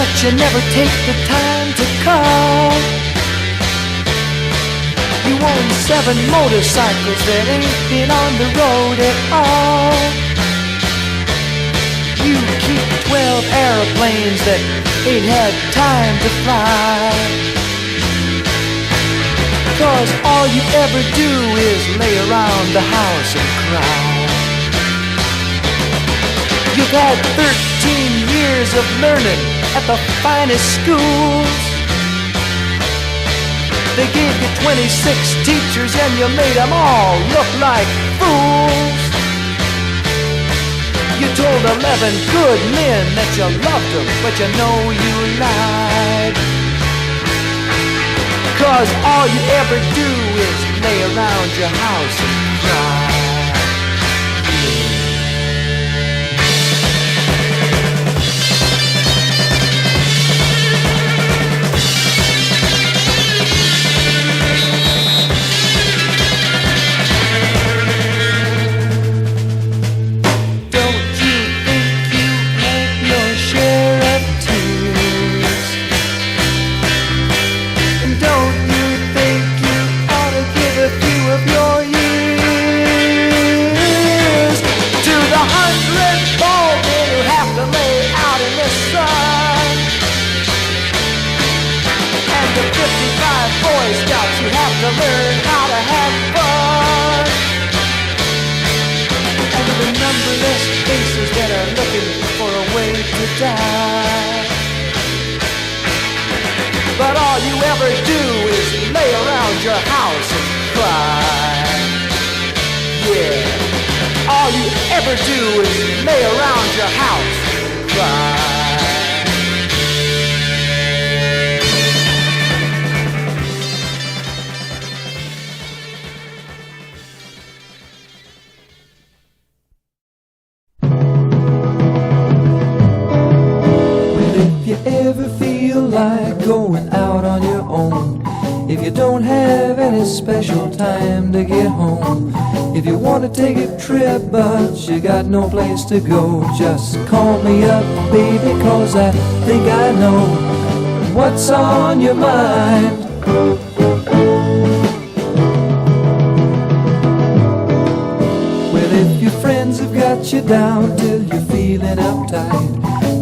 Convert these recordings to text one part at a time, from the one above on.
but you never take the time to call. You own 7 motorcycles that ain't been on the road at all. You keep 12 airplanes that ain't had time to fly. 'Cause all you ever do is lay around the house and cry. You've had 13 years of learning at the finest schools. They gave you 26 teachers and you made them all look like fools. You told 11 good men that you loved them, but you know you lied. 'Cause all you ever do is lay around your house and cry. To learn how to have fun. And the numberless faces that are looking for a way to die. But all you ever do is lay around your house and cry. Yeah, all you ever do is lay around your house and cry. Going out on your own, if you don't have any special time to get home, if you want to take a trip but you got no place to go, just call me up, baby, 'cause I think I know what's on your mind. Well, if your friends have got you down till you're feeling uptight,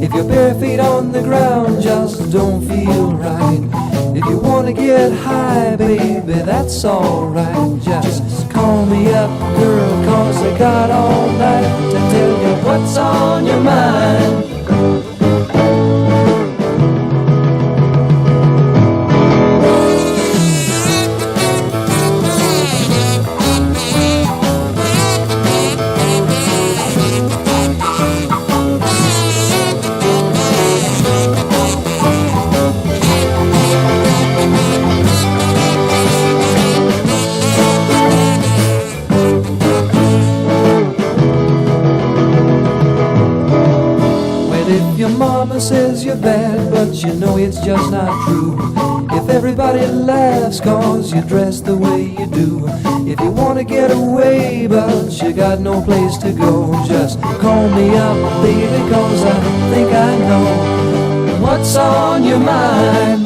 if your bare feet on the ground just don't feel right, if you want to get high, baby, that's alright. Just call me up, girl, 'cause I got all night to tell you what's on your mind. Mama says you're bad, but you know it's just not true. If everybody laughs 'cause you dress the way you do, if you want to get away but you got no place to go, just call me up, baby, 'cause I think I know what's on your mind.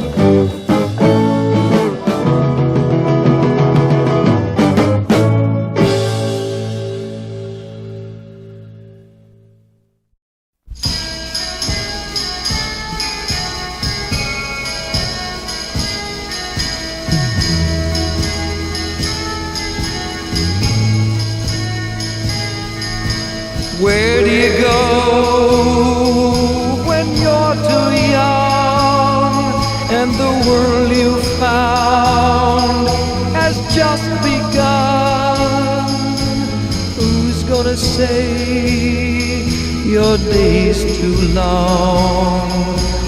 Where do you go when you're too young and the world you found has just begun? Who's gonna say your day's too long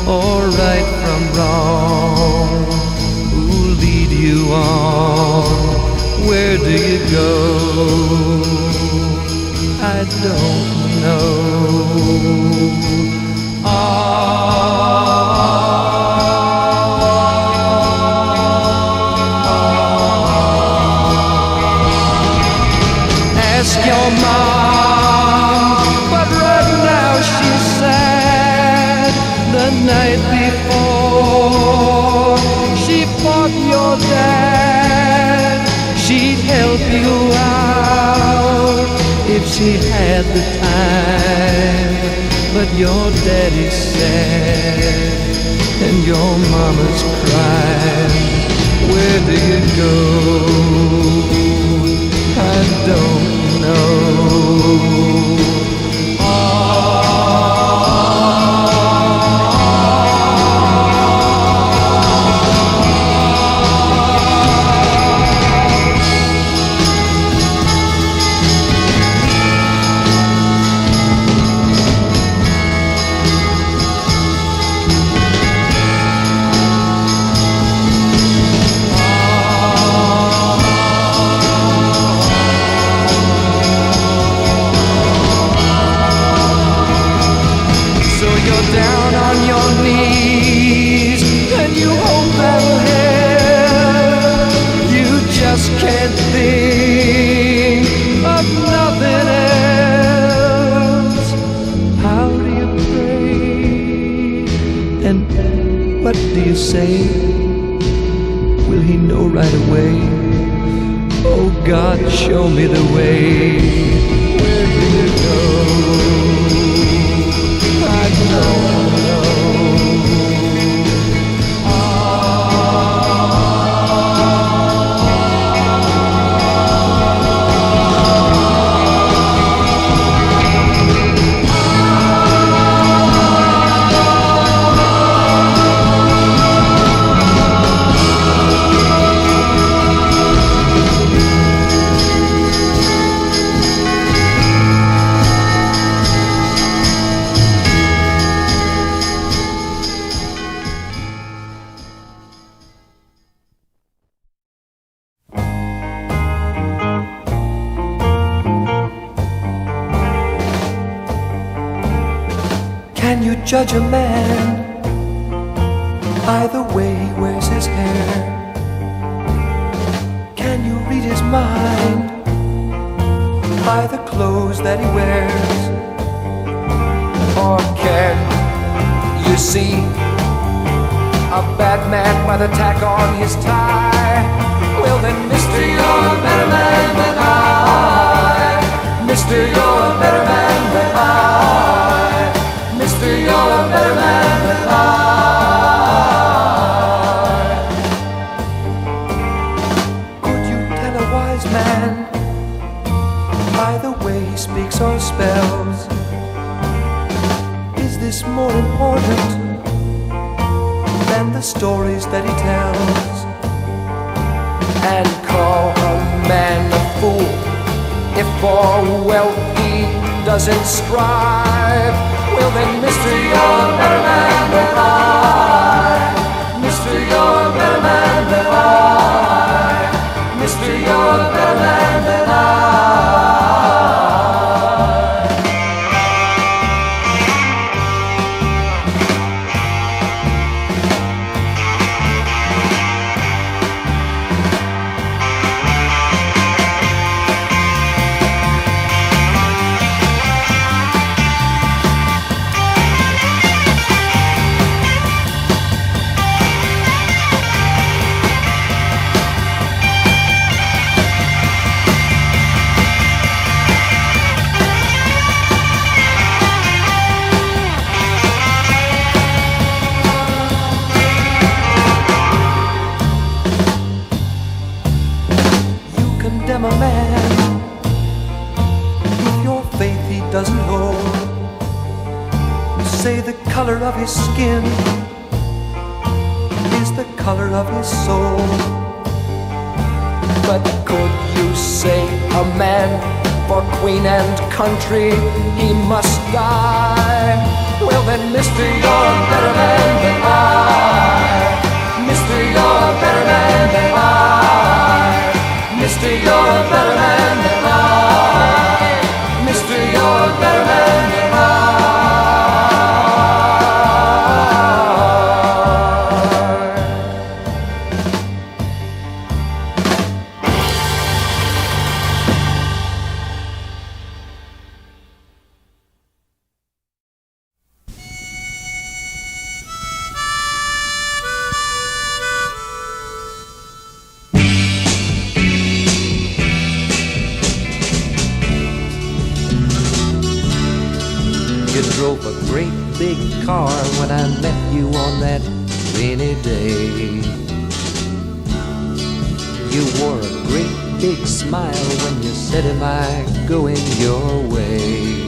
or right from wrong? Who'll lead you on? Where do you go? I don't know. Ask your mom, but right now she's sad. The night before. She fought your dad. She'd help you out if she had the time. But your daddy's sad and your mama's crying. Where do you go? I don't know. Down on your knees and you hope that'll help. You just can't think of nothing else. How do you pray? And what do you say? Will he know right away? Oh God, show me the way. Where do you go? I don't know. Can you judge a man by the way he wears his hair? Can you read his mind by the clothes that he wears? Or can you see a bad man by the tack on his tie? Well then, mister, you're a better man than I. Mister, you're a better man than I. Mister, you're a better man than I. Could you tell a wise man by the way he speaks or spells? Is this more important than the stories that he tells? And call a man a fool if for wealth he doesn't strive? Well then, mister, you're a better man than I. Mister, you're a better man than I. Mister, you're a better man than I. Condemn a man with your faith he doesn't hold. Say the color of his skin is the color of his soul. But could you say a man for queen and country he must die? Well then, mister, you're a better man than I. Mister, you're a better man than I. Mister, you're a better man than I. Mister, you're a better man than I. big car when I met you on that rainy day. You wore a great big smile when you said, am I going your way?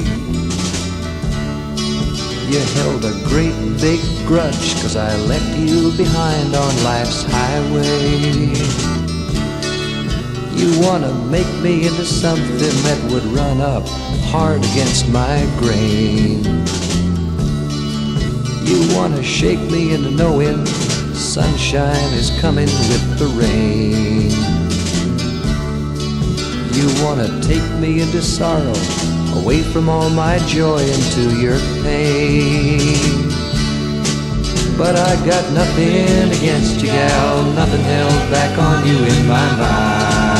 You held a great big grudge 'cause I left you behind on life's highway. You wanna make me into something that would run up hard against my grain. You wanna shake me into knowing sunshine is coming with the rain. You wanna take me into sorrow, away from all my joy into your pain. But I got nothing against you, gal, nothing held back on you in my mind.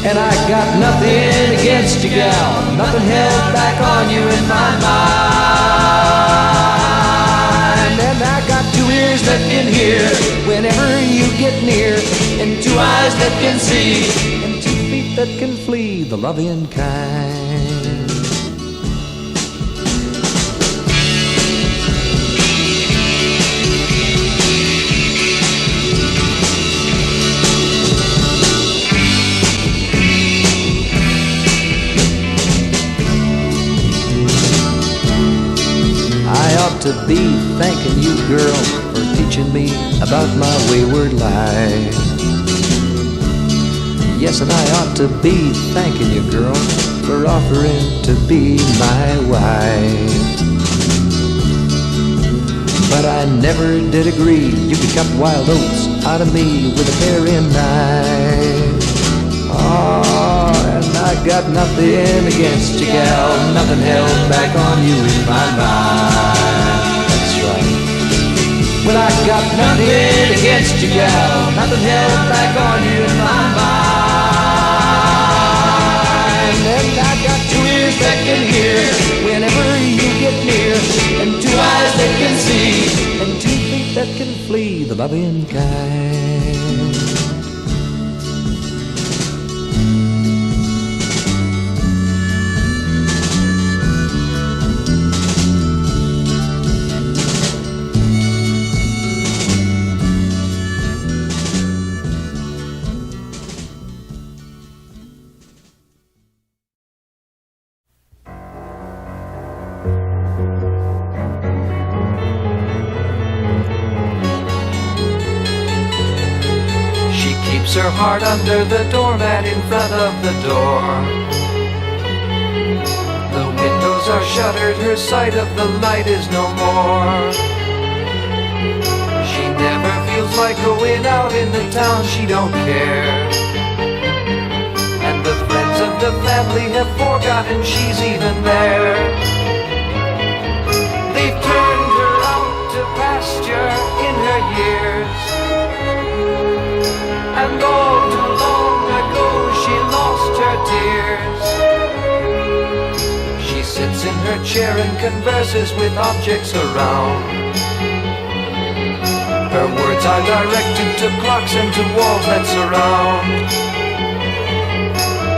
And I got nothing against you, gal, nothing held back on you in my mind. And I got 2 ears that can hear whenever you get near, and 2 eyes that can see, and 2 feet that can flee, the loving kind. I ought to be thanking you, girl, for teaching me about my wayward life. Yes, and I ought to be thanking you, girl, for offering to be my wife. But I never did agree you could cut wild oats out of me with a paring knife. Oh, and I got nothing against you, gal, nothing held back on you in my mind. That's right. Well, I got nothing against you, gal, nothing held back on you in my mind. And I got 2 ears that can hear whenever you get near, and 2 eyes that can see, and 2 feet that can flee, the loving kind. Her heart under the doormat in front of the door. The windows are shuttered, her sight of the light is no more. She never feels like going out in the town, she don't care. And the friends of the family have forgotten she's even there. They've turned her out to pasture in her years, and all too long ago she lost her tears. She sits in her chair and converses with objects around. Her words are directed to clocks and to walls that surround.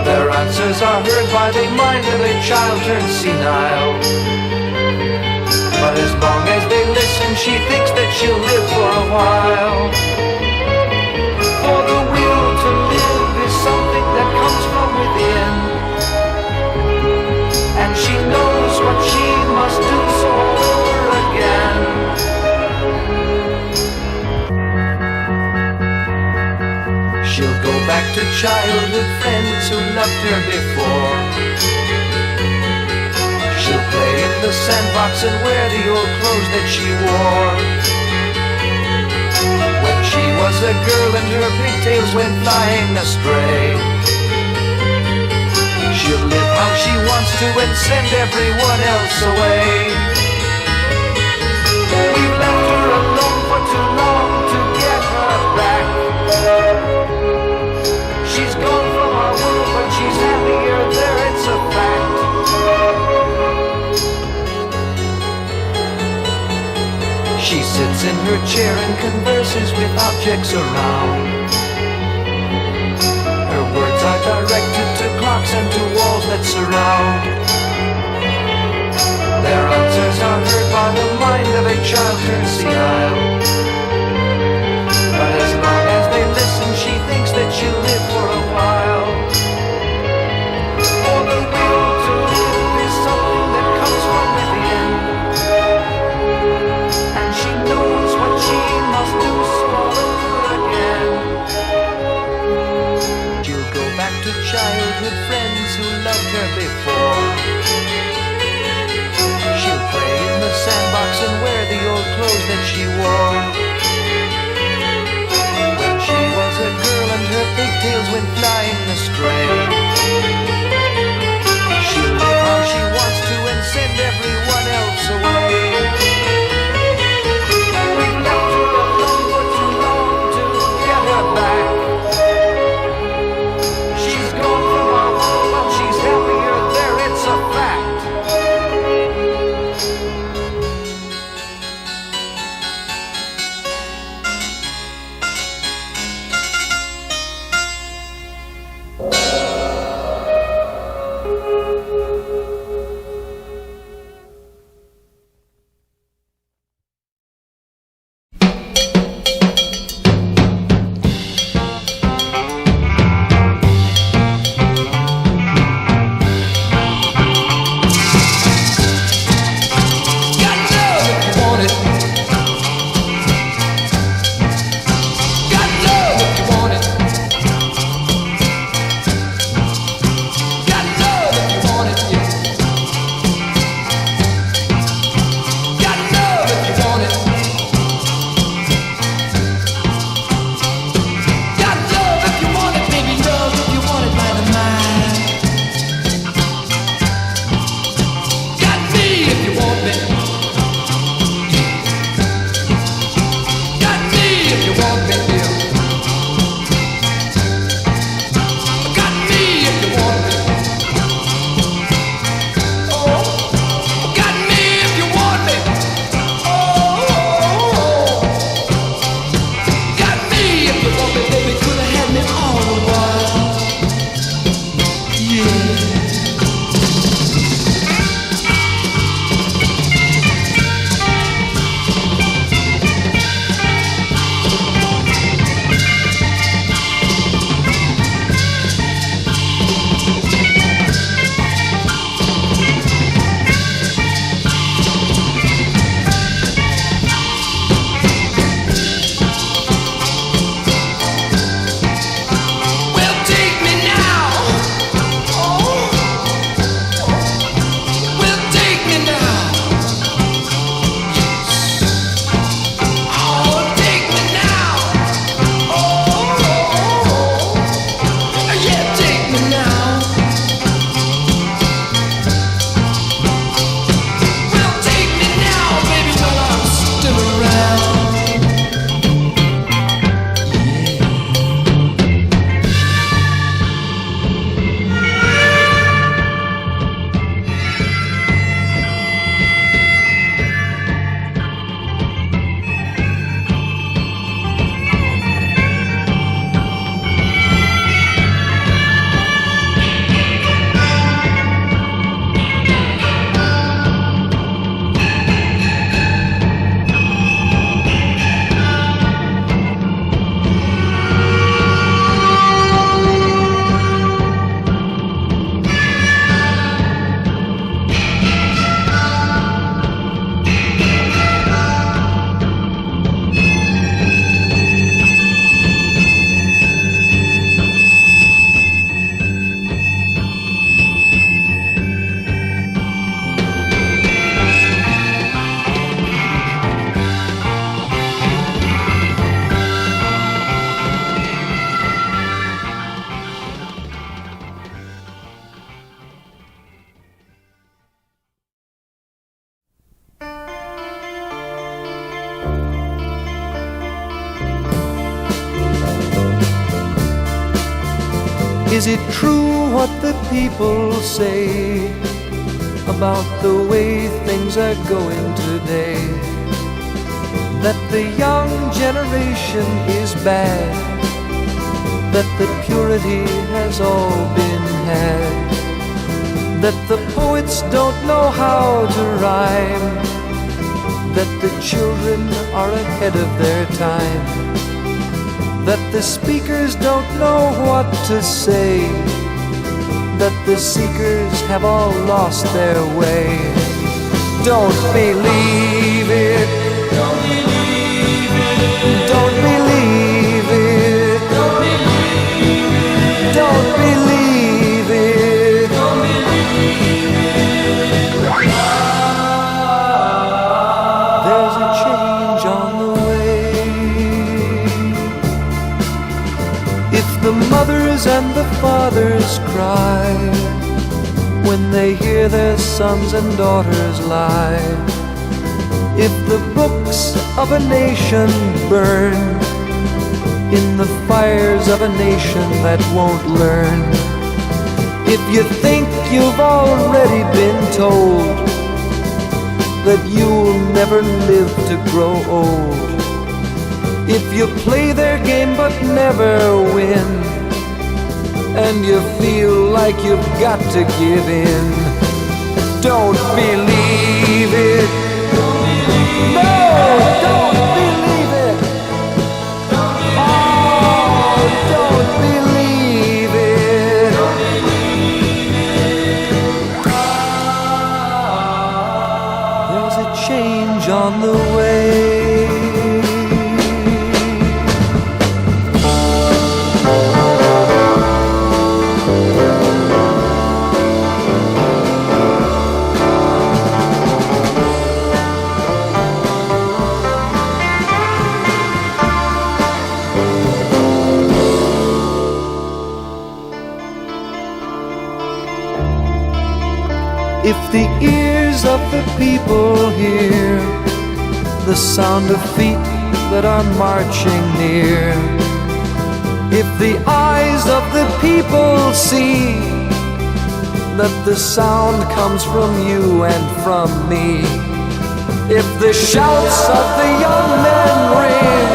Their answers are heard by the mind of a child turned senile. But as long as they listen, she thinks that she'll live for a while. For the will to live is something that comes from within, and she knows what she must do so all over again. She'll go back to childhood friends who loved her before. She'll play in the sandbox and wear the old clothes that she wore. She was a girl and her pigtails went flying astray. She'll live how she wants to and send everyone else away. We've left her alone for too long to get her back. She's gone from our world, but she's happier there, it's a fact. She sits in her chair and converses with objects around. Her words are directed to clocks and to walls that surround. far the mind of a child turns senile. But as long as they listen, she thinks that she'll live for a while. For the will to live is something that comes from within, and she knows what she must do all over again. She'll go back to childhood friends who loved her before. She'll play in the sandbox and wear the old clothes that she wore when she was a girl and her pigtails went flying astray. She'll live how she wants to and send everyone else away. We've left her alone for too long to get her back. She's gone from our home, but she's happier there, it's a fact. Is it true what the people say about the way things are going today? That the young generation is bad, that the purity has all been had, that the poets don't know how to rhyme, that the children are ahead of their time, that the speakers don't know what to say, that the seekers have all lost their way. Don't believe it. Don't believe it. Don't believe it. Don't believe it. Don't believe it. Don't believe it. There's a change on the way. If the mothers and the fathers cry when they hear their sons and daughters lie, if the books of a nation burn in the fires of a nation that won't learn, if you think you've already been told that you'll never live to grow old, if you play their game but never win, and you feel like you've got to give in, don't believe it. No, don't believe it. Oh, don't believe it. There's a change on the way. If the ears of the people hear the sound of feet that are marching near, if the eyes of the people see that the sound comes from you and from me, if the shouts of the young men ring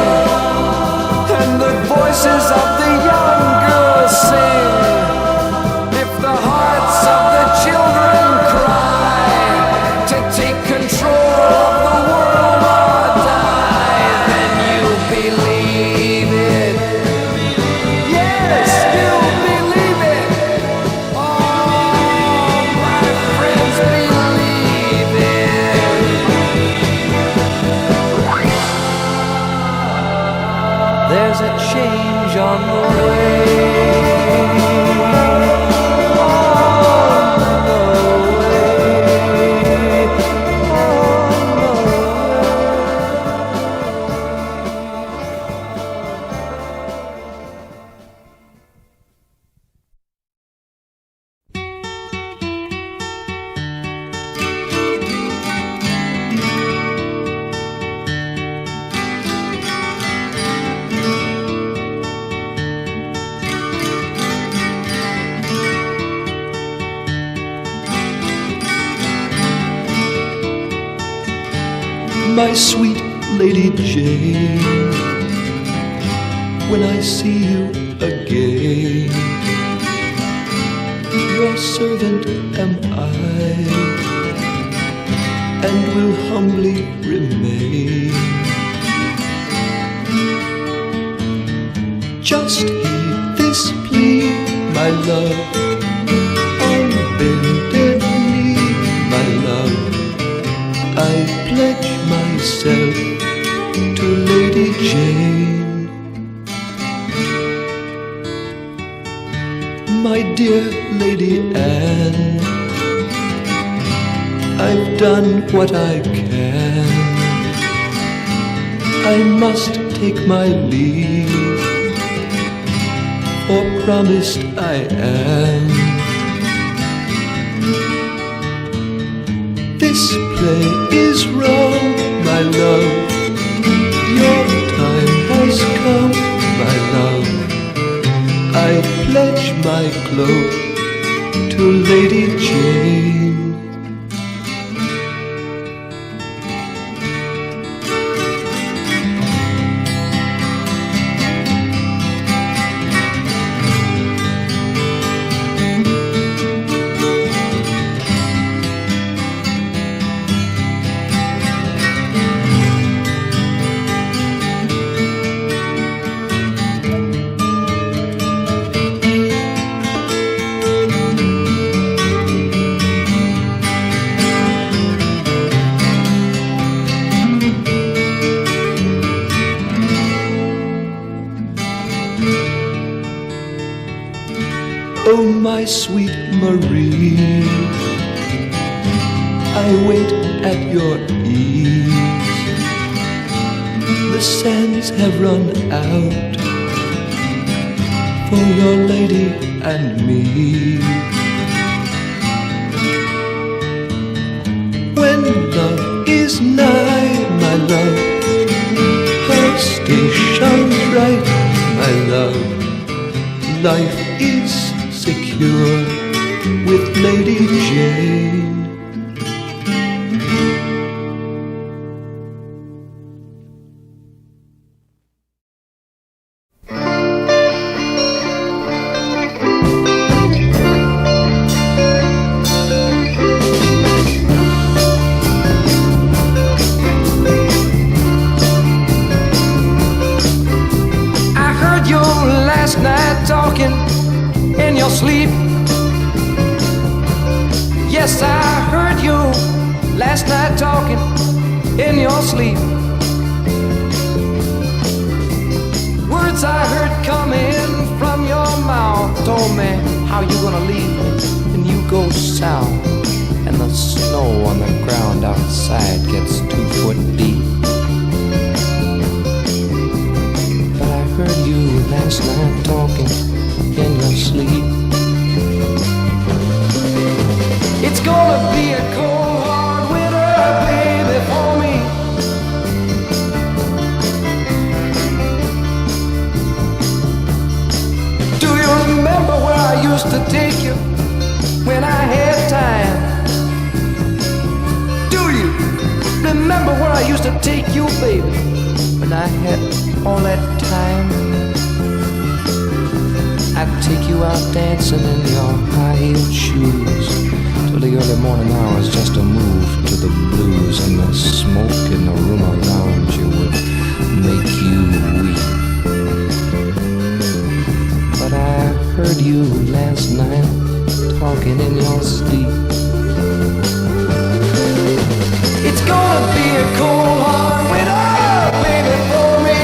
and the voices of the young girls sing, if the hearts of the children take control of the world or die, then you believe it. Yes, you believe it. Oh, my friends, believe it. There's a change on the way. My sweet Lady Jane, when I see you again, your servant am I, and will humbly remain. Just heed this plea, my love, on bended knee, my love, I pledge myself to Lady Jane. My dear Lady Anne, I've done what I can. I must take my leave, for promised I am. This play is wrong, my love. Your time has come, my love. I pledge my cloak to Lady Jane. Oh, my sweet Marie, I wait at your ease. The sands have run out for your lady and me. When love is nigh, my love, her station's right, my love. Life is secure with Lady Jane. Last night talking in your sleep. Yes, I heard you last night talking in your sleep. Words I heard coming from your mouth told me how you gonna leave and you go south, and the snow on the ground outside gets 2 foot deep. Heard you last night talking in your sleep. It's gonna be a cold, hard winter, baby, for me. Do you remember where I used to take you when I had time? Do you remember where I used to take you, baby, when I had all that time? I'd take you out dancing in your high-heeled shoes till the early morning hours just to move to the blues, and the smoke in the room around you would make you weep. But I heard you last night talking in your sleep. It's gonna be a cold, hard winter, baby, for me.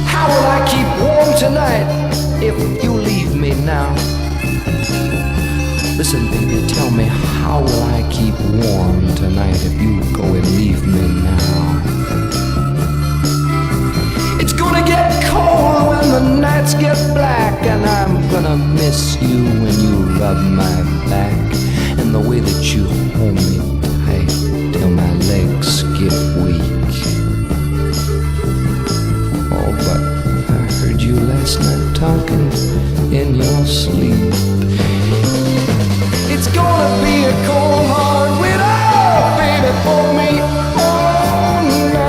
How will I keep warm tonight if you leave me now? Listen, baby, tell me, how will I keep warm tonight if you go and leave me now? It's gonna get cold when the nights get black, and I'm gonna miss you when you rub my back, and the way that you hold me tight till my legs get weak. Oh, but I heard you last night talking in your sleep. It's gonna be a cold, hard winter, baby, for me. Oh, no.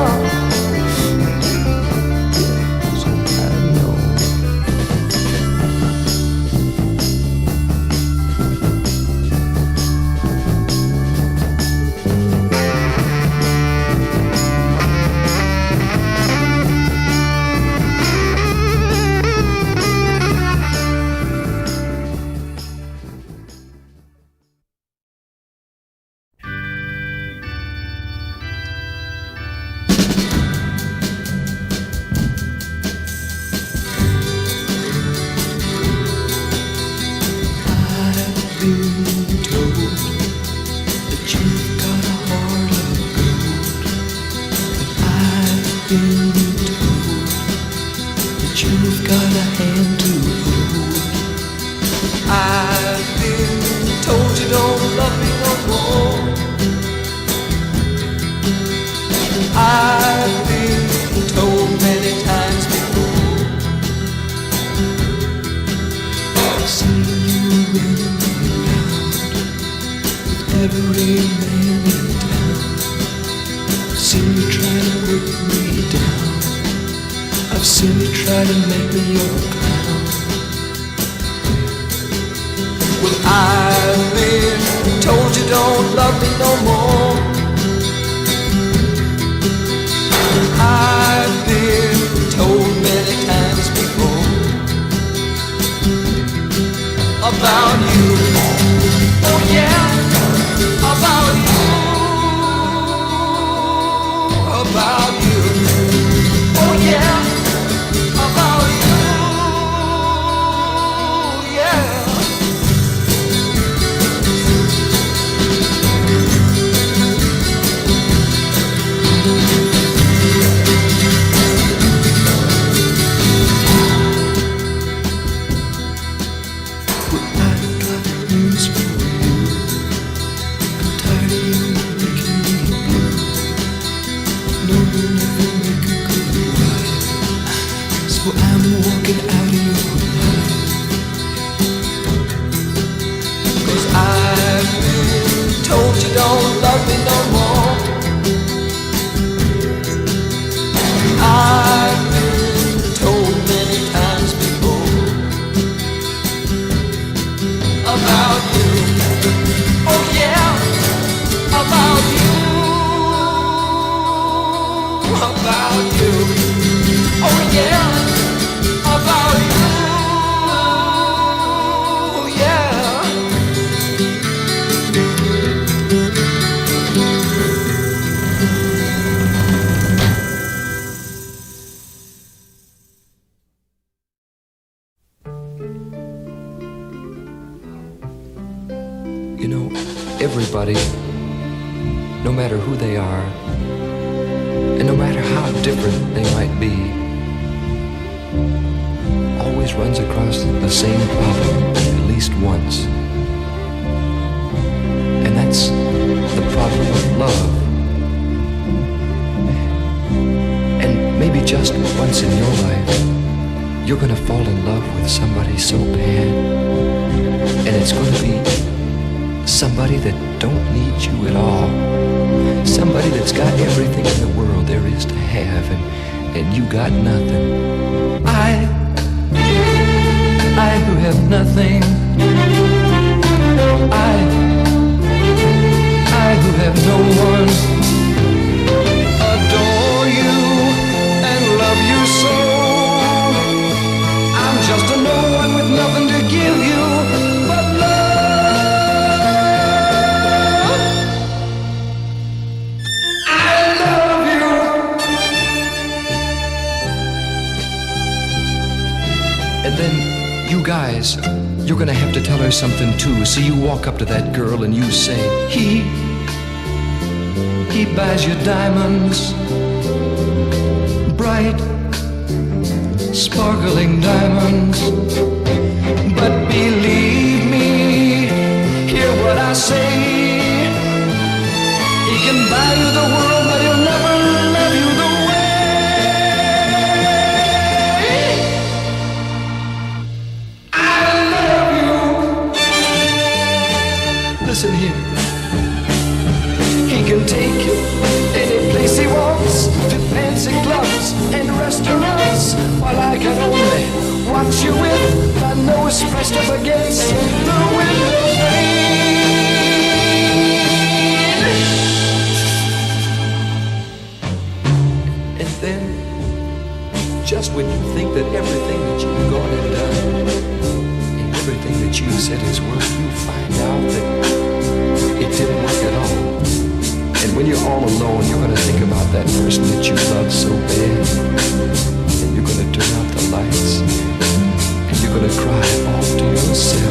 Yes, I know. About you, oh yeah, about you, about you. feelings for you. I'm tired of you making me blue. No, you'll never make a good wife. So I'm walking out of your life. 'Cause I've been told you don't love me no more. I've been told many times before about you. Oh yeah, about you. About you. Oh yeah, about you. Yeah. You know, everybody, no matter who they are, and no matter how different they might be, always runs across the same problem at least once. And that's the problem of love. And maybe just once in your life, you're gonna fall in love with somebody so bad, and it's gonna be somebody that don't need you at all. Somebody that's got everything in the world there is to have, and you got nothing. I who have nothing. I who have no one. Adore you and love you so. I'm just a no one with nothing to give you but love. I love you. And then you guys, you're gonna have to tell her something too. So you walk up to that girl and you say, he buys you diamonds, bright, sparkling diamonds. But believe me, hear what I say. He can buy you the world, but he'll never love you the way. I love you. Listen here. He can take you any place he wants, to fancy clubs and restaurants, while I can only watch you with my nose pressed up against the window pane. And then, just when you think that everything that you've gone and done, and everything that you said is worth, you find out that it didn't work at all. And when you're all alone, you're going to think about that person that you love so bad. And you're going to turn out the lights. And you're going to cry off to yourself.